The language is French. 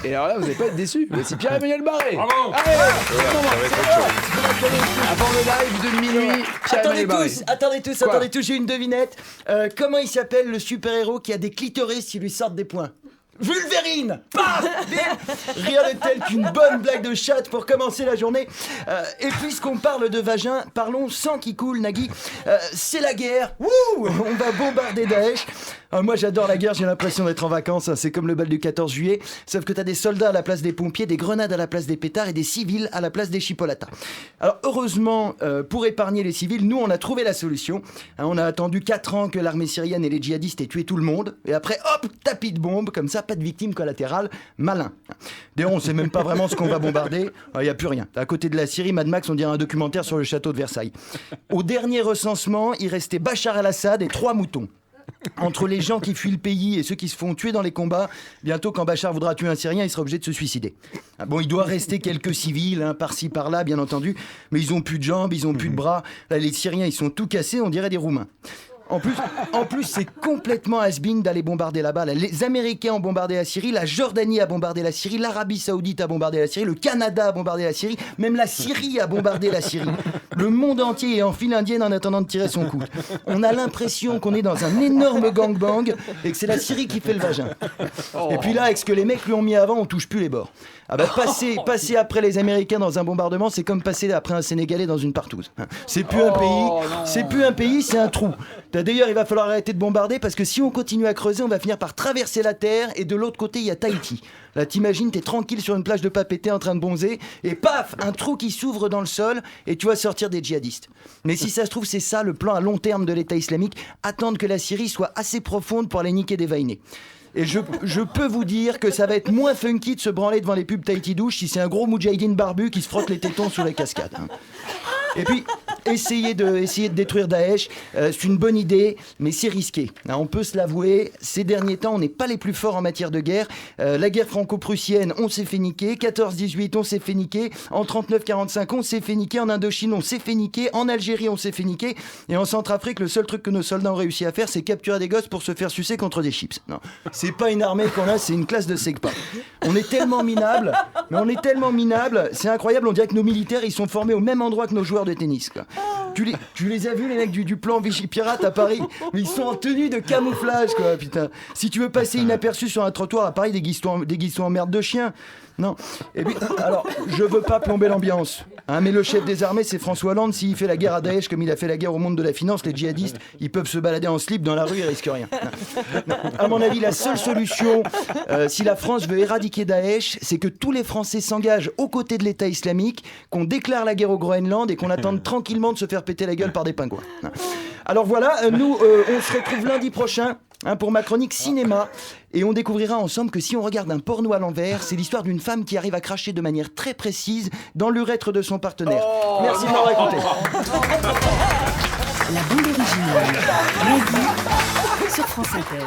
Et alors là, vous n'allez pas être déçus. C'est Pierre-Emmanuel Barré. Bravo. Allez, avant le live de minuit, Pierre-Emmanuel Barré. Attendez tous, j'ai une devinette. Comment il s'appelle le super-héros qui a des clitoris qui lui sortent des poings? Vulvérine. Paf. Rien de tel qu'une bonne blague de chatte pour commencer la journée. Et puisqu'on parle de vagin, parlons sans qui coule, Nagui. C'est la guerre. Wouh, on va bombarder Daesh. Moi j'adore la guerre, j'ai l'impression d'être en vacances, c'est comme le bal du 14 juillet, sauf que t'as des soldats à la place des pompiers, des grenades à la place des pétards et des civils à la place des chipolatas. Alors heureusement, pour épargner les civils, nous on a trouvé la solution. On a attendu 4 ans que l'armée syrienne et les djihadistes aient tué tout le monde, et après hop, tapis de bombe, comme ça, pas de victimes collatérales, malin. D'ailleurs on sait même pas vraiment ce qu'on va bombarder, il n'y a plus rien. À côté de la Syrie, Mad Max on dirait un documentaire sur le château de Versailles. Au dernier recensement, il restait Bachar el-Assad et 3 moutons. Entre les gens qui fuient le pays et ceux qui se font tuer dans les combats, bientôt quand Bachar voudra tuer un Syrien, il sera obligé de se suicider. Bon, il doit rester quelques civils, par-ci par-là, bien entendu, mais ils ont plus de jambes, ils ont plus de bras. Là, les Syriens, ils sont tout cassés, on dirait des Roumains. En plus, c'est complètement has-been d'aller bombarder là-bas. Les Américains ont bombardé la Syrie, la Jordanie a bombardé la Syrie, l'Arabie Saoudite a bombardé la Syrie, le Canada a bombardé la Syrie, même la Syrie a bombardé la Syrie. Le monde entier est en file indienne en attendant de tirer son coup. On a l'impression qu'on est dans un énorme gangbang et que c'est la Syrie qui fait le vagin. Et puis là, avec ce que les mecs lui ont mis avant, on touche plus les bords. Ah bah passer après les Américains dans un bombardement, c'est comme passer après un Sénégalais dans une partouze. C'est plus un pays, c'est un trou. D'ailleurs, il va falloir arrêter de bombarder parce que si on continue à creuser, on va finir par traverser la terre et de l'autre côté, il y a Tahiti. Là, t'imagines, t'es tranquille sur une plage de Papeete en train de bonzer et paf, un trou qui s'ouvre dans le sol et tu vas sortir des djihadistes. Mais si ça se trouve, c'est ça le plan à long terme de l'État islamique, attendre que la Syrie soit assez profonde pour aller niquer des vainés. Et je peux vous dire que ça va être moins funky de se branler devant les pubs Tahiti douche si c'est un gros moudjahidine barbu qui se frotte les tétons sous la cascade. Et puis, essayer de détruire Daesh, c'est une bonne idée, mais c'est risqué. On peut se l'avouer, ces derniers temps, on n'est pas les plus forts en matière de guerre. La guerre franco-prussienne, on s'est fait niquer. 14-18, on s'est fait niquer. En 39-45, on s'est fait niquer. En Indochine, on s'est fait niquer. En Algérie, on s'est fait niquer. Et en Centrafrique, le seul truc que nos soldats ont réussi à faire, c'est capturer des gosses pour se faire sucer contre des chips. Non, c'est pas une armée qu'on a, c'est une classe de SECPA. On est tellement minables, c'est incroyable, on dirait que nos militaires, ils sont formés au même endroit que nos joueurs de tennis, quoi. Tu les as vus, les mecs du plan Vichy Pirate à Paris? Mais ils sont en tenue de camouflage, quoi, putain. Si tu veux passer inaperçu sur un trottoir à Paris, déguise-toi en merde de chien. Non. Et puis, alors, je veux pas plomber l'ambiance, mais le chef des armées, c'est François Hollande. S'il fait la guerre à Daesh comme il a fait la guerre au monde de la finance, les djihadistes, ils peuvent se balader en slip dans la rue, ils risquent rien. Non. À mon avis, la seule solution, si la France veut éradiquer Daesh, c'est que tous les Français s'engagent aux côtés de l'État islamique, qu'on déclare la guerre au Groenland et qu'on attende tranquillement de se faire péter la gueule par des pingouins. Alors voilà, nous, on se retrouve lundi prochain pour ma chronique cinéma. Et on découvrira ensemble que si on regarde un porno à l'envers, c'est l'histoire d'une femme qui arrive à cracher de manière très précise dans l'urètre de son partenaire. Merci de m'avoir écouté. La bande originale, lundi, sur France Inter.